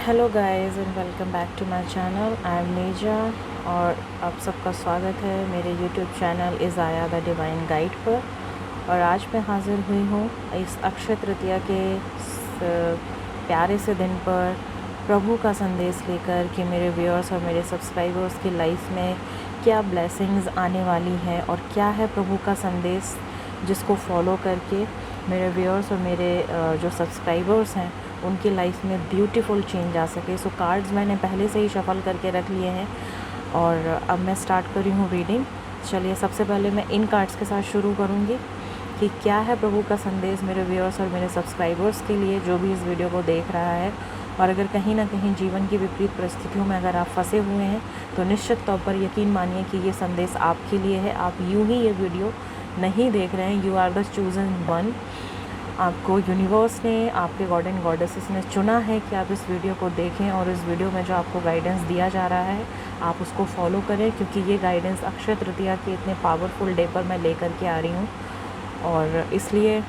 Hello guys and welcome back to my channel. I am Neeja और आप सबका स्वागत है मेरे यूट्यूब चैनल इज़ आया द डिवाइन गाइड पर। और आज मैं हाज़िर हुई हूँ इस अक्षय तृतीया के प्यारे से दिन पर प्रभु का संदेश लेकर कि मेरे व्यूअर्स और मेरे सब्सक्राइबर्स की लाइफ में क्या ब्लेसिंग्स आने वाली हैं और क्या है प्रभु का संदेश जिसको फॉलो करके मेरे व्यूअर्स और मेरे जो सब्सक्राइबर्स हैं उनकी लाइफ में ब्यूटीफुल चेंज आ सके। सो कार्ड्स मैंने पहले से ही शफल करके रख लिए हैं और अब मैं स्टार्ट कर रही हूँ रीडिंग। चलिए सबसे पहले मैं इन कार्ड्स के साथ शुरू करूँगी कि क्या है प्रभु का संदेश मेरे व्यूअर्स और मेरे सब्सक्राइबर्स के लिए जो भी इस वीडियो को देख रहा है। और अगर कहीं ना कहीं जीवन की विपरीत परिस्थितियों में अगर आप फंसे हुए हैं तो निश्चित तौर पर यकीन मानिए कि ये संदेश आपके लिए है। आप यूं ही ये वीडियो नहीं देख रहे हैं, you are the chosen one. आपको यूनिवर्स ने, आपके गॉड एंड गॉडेसेस ने चुना है कि आप इस वीडियो को देखें और इस वीडियो में जो आपको गाइडेंस दिया जा रहा है आप उसको फॉलो करें, क्योंकि ये गाइडेंस अक्षय तृतीया के इतने पावरफुल डे पर मैं लेकर के आ रही हूँ। और इसलिए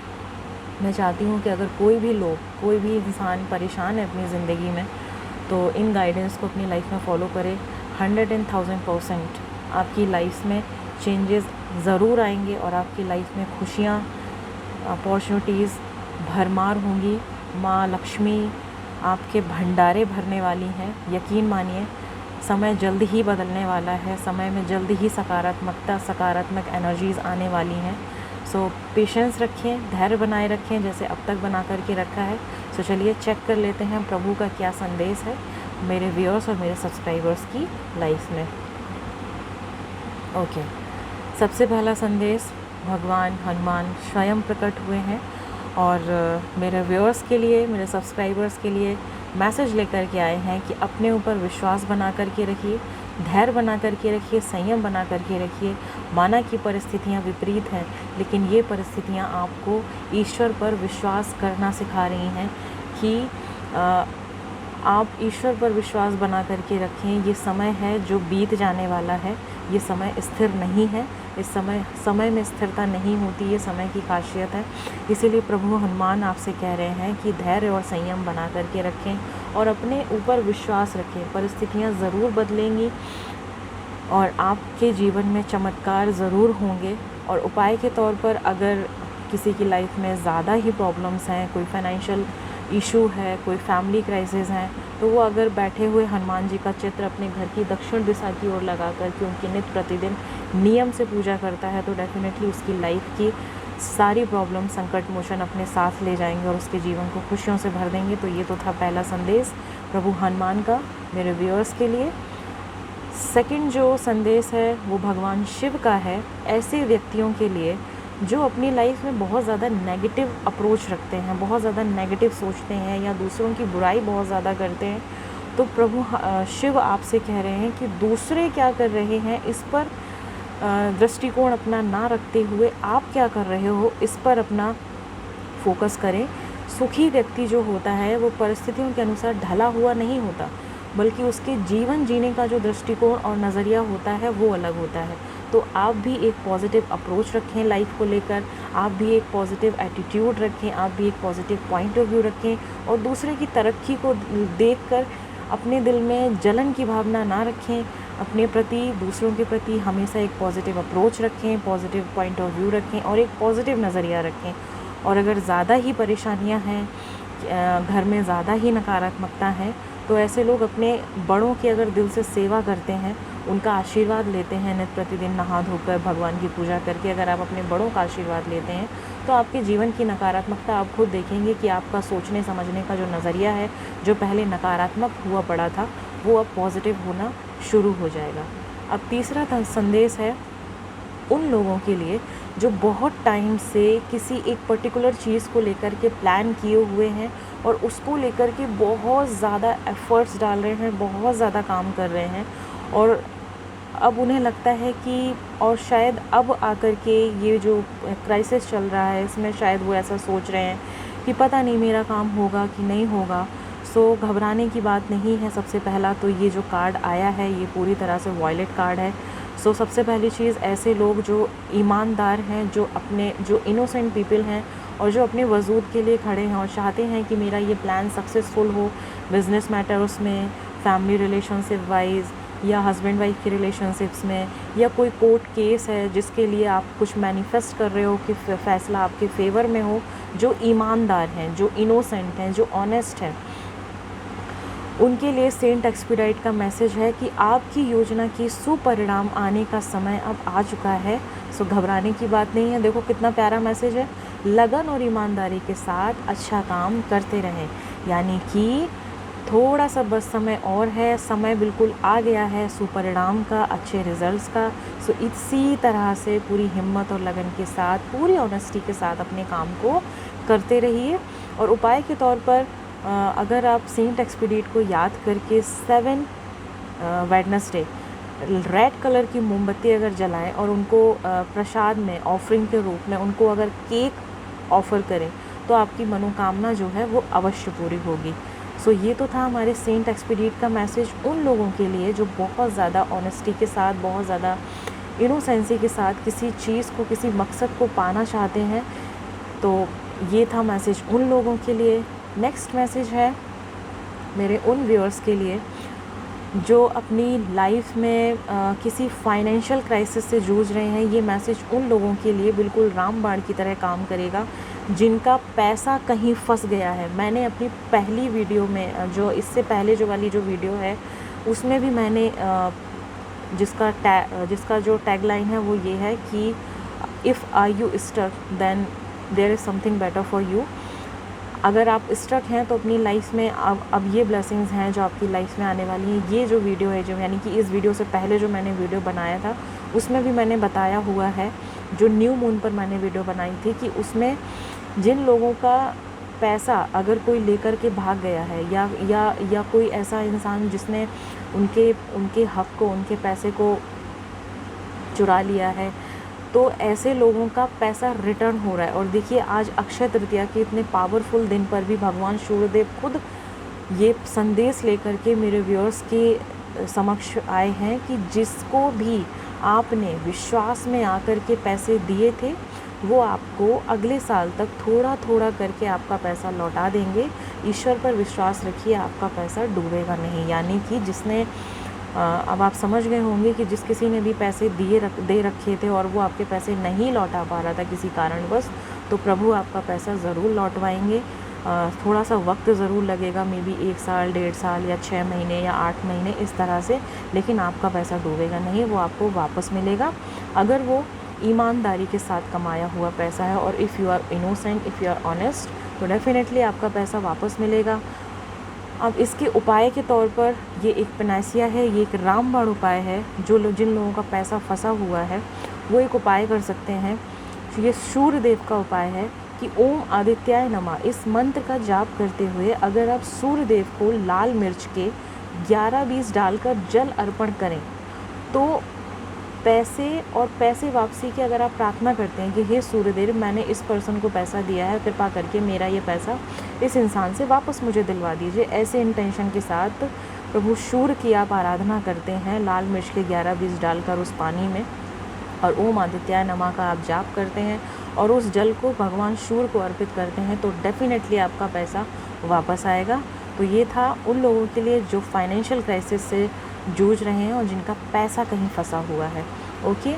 मैं चाहती हूँ कि अगर कोई भी लोग, कोई भी इंसान परेशान है अपनी ज़िंदगी में तो इन गाइडेंस को अपनी लाइफ में फ़ॉलो करें। 110,000% आपकी लाइफ में चेंजेस ज़रूर आएंगे और आपकी लाइफ में खुशियाँ, अपॉर्चुनिटीज़ भरमार होंगी। माँ लक्ष्मी आपके भंडारे भरने वाली हैं। यकीन मानिए समय जल्द ही बदलने वाला है, समय में जल्द ही सकारात्मक एनर्जीज़ आने वाली हैं। सो पेशेंस रखें, धैर्य बनाए रखें जैसे अब तक बना करके रखा है। सो चलिए चेक कर लेते हैं प्रभु का क्या संदेश है मेरे व्यूअर्स और मेरे सब्सक्राइबर्स की लाइफ में। ओके, सबसे पहला संदेश भगवान हनुमान स्वयं प्रकट हुए हैं और मेरे व्यूअर्स के लिए, मेरे सब्सक्राइबर्स के लिए मैसेज लेकर के आए हैं कि अपने ऊपर विश्वास बना करके रखिए, धैर्य बना करके रखिए, संयम बना करके रखिए। माना कि परिस्थितियाँ विपरीत हैं, लेकिन ये परिस्थितियाँ आपको ईश्वर पर विश्वास करना सिखा रही हैं कि आप ईश्वर पर विश्वास बना करके रखें। ये समय है जो बीत जाने वाला है, ये समय स्थिर नहीं है। इस समय में स्थिरता नहीं होती, ये समय की खासियत है। इसीलिए प्रभु हनुमान आपसे कह रहे हैं कि धैर्य और संयम बना करके रखें और अपने ऊपर विश्वास रखें। परिस्थितियाँ ज़रूर बदलेंगी और आपके जीवन में चमत्कार ज़रूर होंगे। और उपाय के तौर पर अगर किसी की लाइफ में ज़्यादा ही प्रॉब्लम्स हैं, कोई फाइनेंशियल इशू है, कोई फैमिली क्राइसिस हैं, तो वो अगर बैठे हुए हनुमान जी का चित्र अपने घर की दक्षिण दिशा की ओर लगा कर के उनकी नित्य प्रतिदिन नियम से पूजा करता है तो डेफिनेटली उसकी लाइफ की सारी प्रॉब्लम, संकट मोचन अपने साथ ले जाएंगे और उसके जीवन को खुशियों से भर देंगे। तो ये तो था पहला संदेश प्रभु हनुमान का मेरे व्यूअर्स के लिए। सेकंड जो संदेश है वो भगवान शिव का है, ऐसे व्यक्तियों के लिए जो अपनी लाइफ में बहुत ज़्यादा नेगेटिव अप्रोच रखते हैं, बहुत ज़्यादा नेगेटिव सोचते हैं या दूसरों की बुराई बहुत ज़्यादा करते हैं। तो प्रभु शिव आपसे कह रहे हैं कि दूसरे क्या कर रहे हैं इस पर दृष्टिकोण अपना ना रखते हुए आप क्या कर रहे हो इस पर अपना फोकस करें। सुखी व्यक्ति जो होता है वो परिस्थितियों के अनुसार ढला हुआ नहीं होता, बल्कि उसके जीवन जीने का जो दृष्टिकोण और नज़रिया होता है वो अलग होता है। तो आप भी एक पॉजिटिव अप्रोच रखें लाइफ को लेकर, आप भी एक पॉजिटिव एटीट्यूड रखें, आप भी एक पॉजिटिव पॉइंट ऑफ व्यू रखें और दूसरे की तरक्की को देखकर अपने दिल में जलन की भावना ना रखें। अपने प्रति, दूसरों के प्रति हमेशा एक पॉजिटिव अप्रोच रखें, पॉजिटिव पॉइंट ऑफ व्यू रखें और एक पॉजिटिव नज़रिया रखें। और अगर ज़्यादा ही परेशानियां हैं, घर में ज़्यादा ही नकारात्मकता है, तो ऐसे लोग अपने बड़ों की अगर दिल से सेवा करते हैं, उनका आशीर्वाद लेते हैं नित्य प्रतिदिन नहा धोकर भगवान की पूजा करके, अगर आप अपने बड़ों का आशीर्वाद लेते हैं तो आपके जीवन की नकारात्मकता आप खुद देखेंगे कि आपका सोचने समझने का जो नज़रिया है, जो पहले नकारात्मक हुआ पड़ा था, वो अब पॉजिटिव होना शुरू हो जाएगा। अब तीसरा संदेश है उन लोगों के लिए जो बहुत टाइम से किसी एक पर्टिकुलर चीज़ को लेकर के प्लान किए हुए हैं और उसको लेकर के बहुत ज़्यादा एफ़र्ट्स डाल रहे हैं, बहुत ज़्यादा काम कर रहे हैं और अब उन्हें लगता है कि, और शायद अब आकर के ये जो क्राइसिस चल रहा है इसमें शायद वो ऐसा सोच रहे हैं कि पता नहीं मेरा काम होगा कि नहीं होगा। सो घबराने की बात नहीं है। सबसे पहला तो ये जो कार्ड आया है ये पूरी तरह से वॉयलेट कार्ड है। सो सबसे पहली चीज़, ऐसे लोग जो ईमानदार हैं, जो इनोसेंट पीपल हैं और जो अपने वजूद के लिए खड़े हैं और चाहते हैं कि मेरा ये प्लान सक्सेसफुल हो, बिज़नेस मैटर्स में, फैमिली रिलेशनशिप वाइज, या हस्बैंड वाइफ की रिलेशनशिप्स में, या कोई कोर्ट केस है जिसके लिए आप कुछ मैनिफेस्ट कर रहे हो कि फ़ैसला आपके फेवर में हो, जो ईमानदार हैं, जो इनोसेंट हैं, जो ऑनेस्ट हैं, उनके लिए सेंट एक्सपीडाइट का मैसेज है कि आपकी योजना की सुपरिणाम आने का समय अब आ चुका है। सो घबराने की बात नहीं है। देखो कितना प्यारा मैसेज है। लगन और ईमानदारी के साथ अच्छा काम करते रहें, यानी कि थोड़ा सा बस समय और है, समय बिल्कुल आ गया है सुपरिणाम का, अच्छे रिजल्ट्स का। सो इसी तरह से पूरी हिम्मत और लगन के साथ, पूरी ऑनेस्टी के साथ अपने काम को करते रहिए। और उपाय के तौर पर अगर आप सेंट एक्सपीडिएट को याद करके 7 वेडनेसडे रेड कलर की मोमबत्ती अगर जलाएं और उनको प्रसाद में, ऑफरिंग के रूप में उनको अगर केक ऑफ़र करें, तो आपकी मनोकामना जो है वो अवश्य पूरी होगी। सो ये तो था हमारे सेंट एक्सपीडिएट का मैसेज उन लोगों के लिए जो बहुत ज़्यादा ऑनेस्टी के साथ, बहुत ज़्यादा इनोसेंसी के साथ किसी चीज़ को, किसी मकसद को पाना चाहते हैं। तो ये था मैसेज उन लोगों के लिए। नेक्स्ट मैसेज है मेरे उन व्यूअर्स के लिए जो अपनी लाइफ में किसी फाइनेंशियल क्राइसिस से जूझ रहे हैं। ये मैसेज उन लोगों के लिए बिल्कुल रामबाण की तरह काम करेगा जिनका पैसा कहीं फंस गया है। मैंने अपनी पहली वीडियो में, जो इससे पहले जो वाली जो वीडियो है, उसमें भी मैंने जिसका जो टैगलाइन है वो ये है कि if are you stuck then there is something better for you. अगर आप स्टक हैं तो अपनी लाइफ में अब ये ब्लेसिंग्स हैं जो आपकी लाइफ में आने वाली हैं। ये जो वीडियो है, जो यानी कि इस वीडियो से पहले जो मैंने वीडियो बनाया था उसमें भी मैंने बताया हुआ है, जो न्यू मून पर मैंने वीडियो बनाई थी, कि उसमें जिन लोगों का पैसा अगर कोई लेकर के भाग गया है, या कोई ऐसा इंसान जिसने उनके हक़ को, उनके पैसे को चुरा लिया है, तो ऐसे लोगों का पैसा रिटर्न हो रहा है। और देखिए आज अक्षय तृतीया के इतने पावरफुल दिन पर भी भगवान सूर्यदेव खुद ये संदेश लेकर के मेरे व्यूअर्स के समक्ष आए हैं कि जिसको भी आपने विश्वास में आकर के पैसे दिए थे, वो आपको अगले साल तक थोड़ा थोड़ा करके आपका पैसा लौटा देंगे। ईश्वर पर विश्वास रखिए, आपका पैसा डूबेगा नहीं। यानी कि जिसने अब आप समझ गए होंगे कि जिस किसी ने भी पैसे दे रखे थे और वो आपके पैसे नहीं लौटा पा रहा था किसी कारणवश, तो प्रभु आपका पैसा ज़रूर लौटवाएंगे। थोड़ा सा वक्त ज़रूर लगेगा, मे बी 1 साल, 1.5 साल, या 6 महीने, या 8 महीने, इस तरह से, लेकिन आपका पैसा डूबेगा नहीं, वो आपको वापस मिलेगा अगर वो ईमानदारी के साथ कमाया हुआ पैसा है। और if you are innocent, if you are honest, तो डेफिनेटली आपका पैसा वापस मिलेगा। अब इसके उपाय के तौर पर ये एक पनासिया है, ये एक रामबाण उपाय है। जिन लोगों का पैसा फंसा हुआ है वो एक उपाय कर सकते हैं। ये सूर्यदेव का उपाय है कि ओम आदित्याय नमः, इस मंत्र का जाप करते हुए अगर आप सूर्यदेव को लाल मिर्च के 11-20 डालकर जल अर्पण करें, तो पैसे वापसी की अगर आप प्रार्थना करते हैं कि हे सूर्यदेव, मैंने इस पर्सन को पैसा दिया है, कृपा करके मेरा ये पैसा इस इंसान से वापस मुझे दिलवा दीजिए, ऐसे इंटेंशन के साथ प्रभु सूर्य की आप आराधना करते हैं लाल मिर्च के 11-20 डालकर उस पानी में, और ओम आदित्याय नमः का आप जाप करते हैं और उस जल को भगवान सूर्य को अर्पित करते हैं, तो डेफिनेटली आपका पैसा वापस आएगा। तो ये था उन लोगों के लिए जो फाइनेंशियल क्राइसिस से जूझ रहे हैं और जिनका पैसा कहीं फंसा हुआ है। ओके,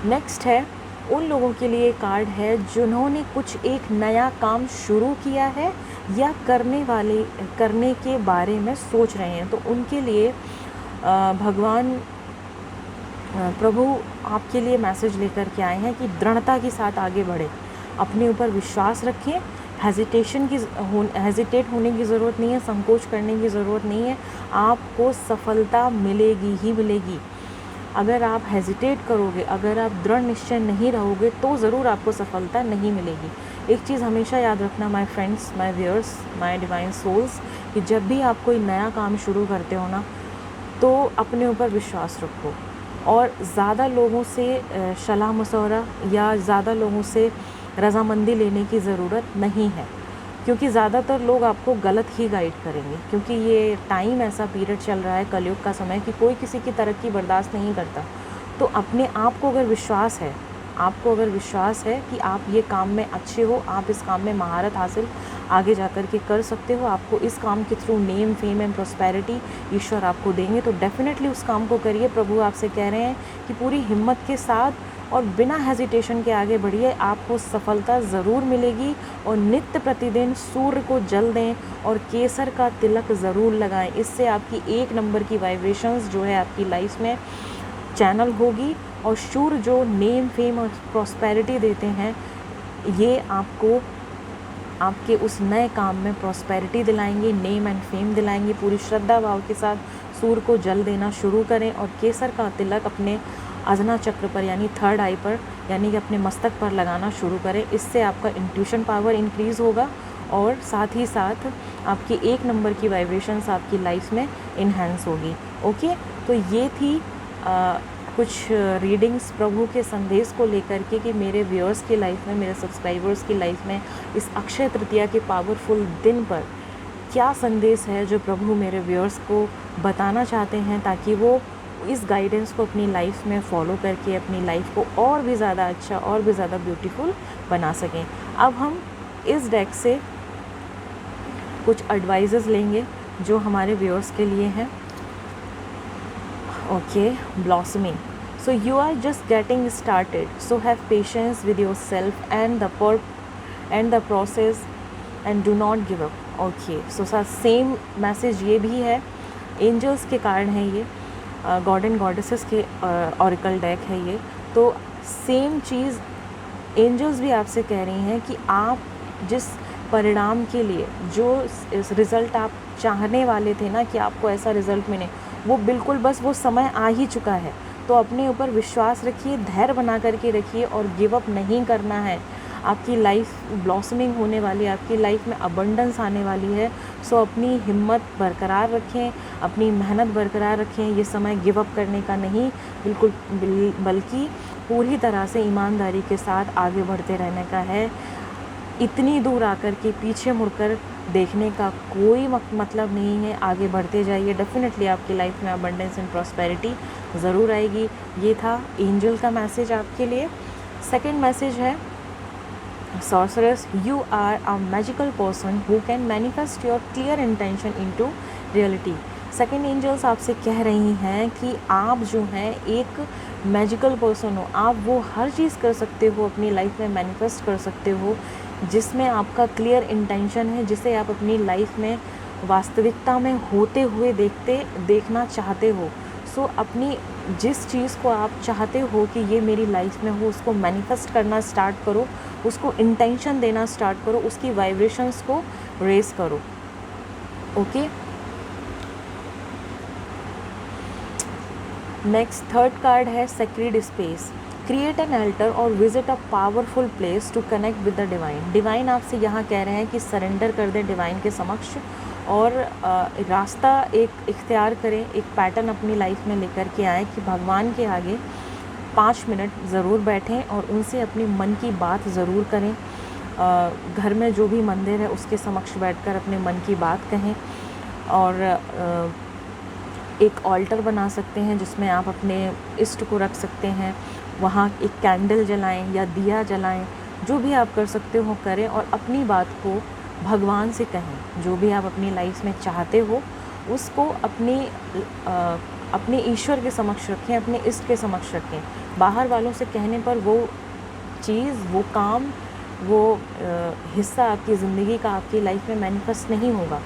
नेक्स्ट है उन लोगों के लिए कार्ड है जिन्होंने कुछ एक नया काम शुरू किया है या करने के बारे में सोच रहे हैं, तो उनके लिए भगवान प्रभु आपके लिए मैसेज लेकर के आए हैं कि दृढ़ता के साथ आगे बढ़े, अपने ऊपर विश्वास रखें, हेजिटेट होने की ज़रूरत नहीं है, संकोच करने की ज़रूरत नहीं है, आपको सफलता मिलेगी ही मिलेगी। अगर आप हेजिटेट करोगे, अगर आप दृढ़ निश्चय नहीं रहोगे, तो ज़रूर आपको सफलता नहीं मिलेगी। एक चीज़ हमेशा याद रखना my friends, my viewers, my divine souls, कि जब भी आप कोई नया काम शुरू करते हो ना, तो अपने ऊपर विश्वास रखो और ज़्यादा लोगों से सलाह मशवरा या ज़्यादा लोगों से रज़ामंदी लेने की ज़रूरत नहीं है, क्योंकि ज़्यादातर लोग आपको गलत ही गाइड करेंगे। क्योंकि ये टाइम ऐसा पीरियड चल रहा है, कलयुग का समय, कि कोई किसी की तरक्की बर्दाश्त नहीं करता। तो अपने आप को अगर विश्वास है आपको अगर विश्वास है कि आप ये काम में अच्छे हो, आप इस काम में महारत हासिल आगे जा कर के कर सकते हो, आपको इस काम के through name, fame and prosperity ईश्वर आपको देंगे, तो डेफ़िनेटली उस काम को करिए। प्रभु आपसे कह रहे हैं कि पूरी हिम्मत के साथ और बिना हेजिटेशन के आगे बढ़िए, आपको सफलता ज़रूर मिलेगी। और नित्य प्रतिदिन सूर्य को जल दें और केसर का तिलक ज़रूर लगाएं। इससे आपकी 1 नंबर की वाइब्रेशंस जो है आपकी लाइफ में चैनल होगी। और सूर्य जो नेम, फेम और प्रॉस्पेरिटी देते हैं, ये आपको आपके उस नए काम में प्रॉस्पेरिटी दिलाएंगे, नेम एंड फेम दिलाएंगे। पूरी श्रद्धा भाव के साथ सूर्य को जल देना शुरू करें और केसर का तिलक अपने अजना चक्र पर यानी 3rd आई पर यानी कि अपने मस्तक पर लगाना शुरू करें। इससे आपका इंट्यूशन पावर इंक्रीज़ होगा और साथ ही साथ आपकी 1 नंबर की वाइब्रेशंस आपकी लाइफ में इन्हेंस होगी। ओके, तो ये थी कुछ रीडिंग्स प्रभु के संदेश को लेकर के कि मेरे व्यूअर्स की लाइफ में, मेरे सब्सक्राइबर्स की लाइफ में इस अक्षय तृतीया के पावरफुल दिन पर क्या संदेश है जो प्रभु मेरे व्यूअर्स को बताना चाहते हैं, ताकि वो इस गाइडेंस को अपनी लाइफ में फॉलो करके अपनी लाइफ को और भी ज़्यादा अच्छा और भी ज़्यादा ब्यूटीफुल बना सकें। अब हम इस डेक से कुछ एडवाइजेस लेंगे जो हमारे व्यूअर्स के लिए हैं। Okay, blossoming. So you are just getting started, so have patience with yourself and the process and do not give up. Okay, so same message ये भी है, एंजल्स के कारण है ये, गॉड एंड गॉडेसेस के ऑरिकल डेक है ये। तो सेम चीज़ एंजल्स भी आपसे कह रही हैं कि आप जिस परिणाम के लिए, जो रिज़ल्ट आप चाहने वाले थे ना कि आपको ऐसा रिज़ल्ट मिले, वो बिल्कुल बस वो समय आ ही चुका है। तो अपने ऊपर विश्वास रखिए, धैर्य बना करके रखिए और गिव अप नहीं करना है। आपकी लाइफ ब्लॉसमिंग होने वाली है, आपकी लाइफ में अबंडेंस आने वाली है। सो अपनी हिम्मत बरकरार रखें, अपनी मेहनत बरकरार रखें। ये समय गिव अप करने का नहीं, बल्कि पूरी तरह से ईमानदारी के साथ आगे बढ़ते रहने का है। इतनी दूर आकर के पीछे मुड़कर देखने का कोई मतलब नहीं है। आगे बढ़ते जाइए, डेफिनेटली आपकी लाइफ में अबंडेंस एंड प्रॉस्पेरिटी ज़रूर आएगी। ये था एंजल का मैसेज आपके लिए। सेकंड मैसेज है, sorcerers, you are a magical person who can manifest your clear intention into reality. Second angels आपसे कह रही हैं कि आप जो हैं एक मैजिकल पर्सन हो, आप वो हर चीज़ कर सकते हो, अपनी लाइफ में मैनिफेस्ट कर सकते हो जिसमें आपका क्लियर इंटेंशन है, जिसे आप अपनी लाइफ में वास्तविकता में होते हुए देखना चाहते हो। सो अपनी जिस चीज़ को आप चाहते हो कि ये मेरी लाइफ में हो, उसको मैनिफेस्ट करना स्टार्ट करो, उसको इंटेंशन देना स्टार्ट करो, उसकी वाइब्रेशंस को रेज करो। ओके, नेक्स्ट थर्ड कार्ड है sacred space. Create an altar or visit a powerful place to connect with the divine. Divine आपसे यहाँ कह रहे हैं कि सरेंडर कर दें डिवाइन के समक्ष और रास्ता एक इख्तियार करें, एक पैटर्न अपनी लाइफ में लेकर के आएँ कि भगवान के आगे 5 मिनट ज़रूर बैठें और उनसे अपनी मन की बात ज़रूर करें। घर में जो भी मंदिर है उसके समक्ष बैठकर अपने मन की बात कहें और एक ऑल्टर बना सकते हैं जिसमें आप अपने इष्ट को रख सकते हैं। वहाँ एक कैंडल जलाएं या दिया जलाएं, जो भी आप कर सकते हो करें और अपनी बात को भगवान से कहें। जो भी आप अपनी लाइफ में चाहते हो उसको अपने ईश्वर के समक्ष रखें, अपने इष्ट के समक्ष रखें। बाहर वालों से कहने पर वो चीज़, वो काम, वो हिस्सा आपकी ज़िंदगी का आपकी लाइफ में मैनिफेस्ट नहीं होगा।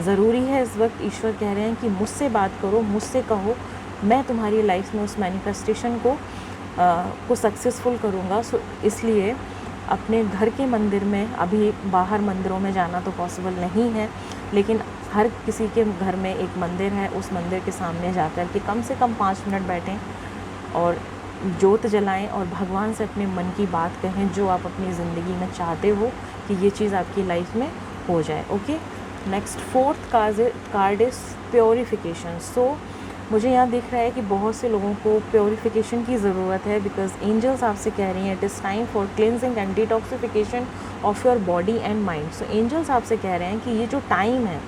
ज़रूरी है इस वक्त ईश्वर कह रहे हैं कि मुझसे बात करो, मुझसे कहो, मैं तुम्हारी लाइफ में उस मैनिफेस्टेशन को सक्सेसफुल करूँगा। सो इसलिए अपने घर के मंदिर में, अभी बाहर मंदिरों में जाना तो पॉसिबल नहीं है, लेकिन हर किसी के घर में एक मंदिर है, उस मंदिर के सामने जाकर के कम से कम 5 मिनट बैठें और जोत जलाएं और भगवान से अपने मन की बात कहें, जो आप अपनी ज़िंदगी में चाहते हो कि ये चीज़ आपकी लाइफ में हो जाए। Okay, next fourth card is purification. So मुझे यहाँ दिख रहा है कि बहुत से लोगों को प्योरिफिकेशन की ज़रूरत है, बिकॉज एंजल्स आपसे कह रही हैं it is time for cleansing and detoxification of your body and mind. So angels आपसे कह रहे हैं कि ये जो टाइम है,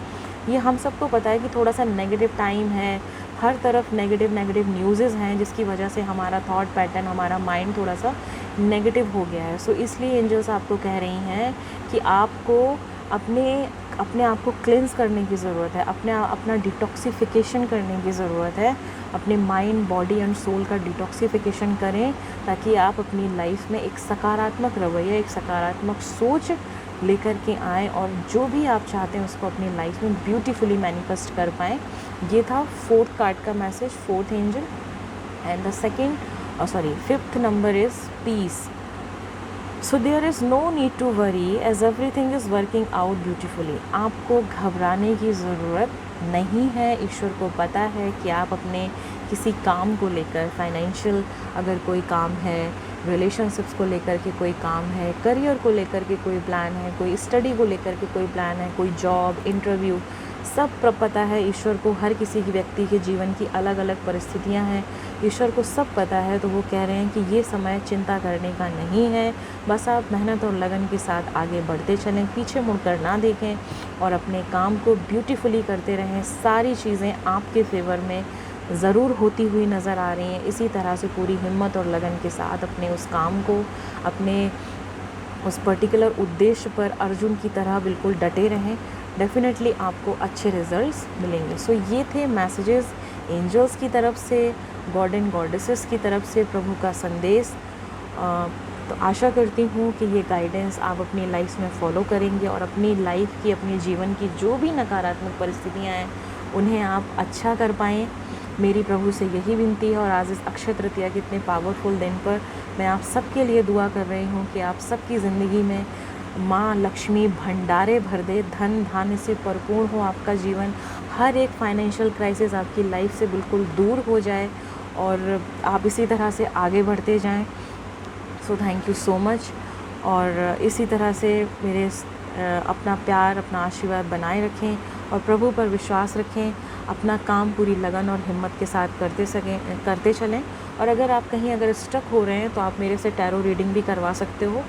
ये हम सबको पता है कि थोड़ा सा नेगेटिव टाइम है, हर तरफ नेगेटिव नेगेटिव न्यूज़ेज़ हैं, जिसकी वजह से हमारा थॉट पैटर्न, हमारा माइंड थोड़ा सा नेगेटिव हो गया है। सो इसलिए एंजल्स आपको कह रही हैं कि आपको अपने आप को क्लेंस करने की ज़रूरत है, अपना डिटॉक्सिफिकेशन करने की ज़रूरत है। अपने माइंड, बॉडी एंड सोल का डिटॉक्सिफिकेशन करें, ताकि आप अपनी लाइफ में एक सकारात्मक रवैया, एक सकारात्मक सोच लेकर के आएँ और जो भी आप चाहते हैं उसको अपनी लाइफ में ब्यूटीफुली मैनिफेस्ट कर पाएँ। ये था 4th कार्ड का message, 4th angel. And the fifth number is peace. So there is no need to worry as everything is working out beautifully. आपको घबराने की ज़रूरत नहीं है। ईश्वर को पता है कि आप अपने किसी काम को लेकर, फाइनेंशियल अगर कोई काम है, रिलेशनशिप्स को लेकर के कोई काम है, करियर को लेकर के कोई प्लान है, कोई स्टडी को लेकर के कोई प्लान है, कोई जॉब, इंटरव्यू, सब पता है ईश्वर को। हर किसी की व्यक्ति के जीवन की अलग अलग परिस्थितियां हैं, ईश्वर को सब पता है। तो वो कह रहे हैं कि ये समय चिंता करने का नहीं है, बस आप मेहनत और लगन के साथ आगे बढ़ते चलें, पीछे मुड़कर ना देखें और अपने काम को ब्यूटीफुली करते रहें। सारी चीज़ें आपके फेवर में ज़रूर होती हुई नज़र आ रही हैं। इसी तरह से पूरी हिम्मत और लगन के साथ अपने उस काम को, अपने उस पर्टिकुलर उद्देश्य पर अर्जुन की तरह बिल्कुल डटे रहें। डेफिनेटली आपको अच्छे रिजल्ट्स मिलेंगे। सो ये थे मैसेजेस एंजल्स की तरफ से, गॉड एंड गॉडेसेस की तरफ से, प्रभु का संदेश। तो आशा करती हूँ कि ये गाइडेंस आप अपनी लाइफ में फॉलो करेंगे और अपनी लाइफ की, अपने जीवन की जो भी नकारात्मक परिस्थितियाँ हैं उन्हें आप अच्छा कर पाएँ। मेरी प्रभु से यही विनती है। और आज इस अक्षय तृतीया के इतने पावरफुल दिन पर मैं आप सबके लिए दुआ कर रही हूँ कि आप सबकी ज़िंदगी में माँ लक्ष्मी भंडारे भर दे, धन धान्य से परिपूर्ण हो आपका जीवन, हर एक फाइनेंशियल क्राइसिस आपकी लाइफ से बिल्कुल दूर हो जाए और आप इसी तरह से आगे बढ़ते जाएं। So thank you so much. और इसी तरह से मेरे अपना प्यार, अपना आशीर्वाद बनाए रखें और प्रभु पर विश्वास रखें। अपना काम पूरी लगन और हिम्मत के साथ करते चलें। और अगर आप कहीं स्टक हो रहे हैं तो आप मेरे से टैरो रीडिंग भी करवा सकते हो।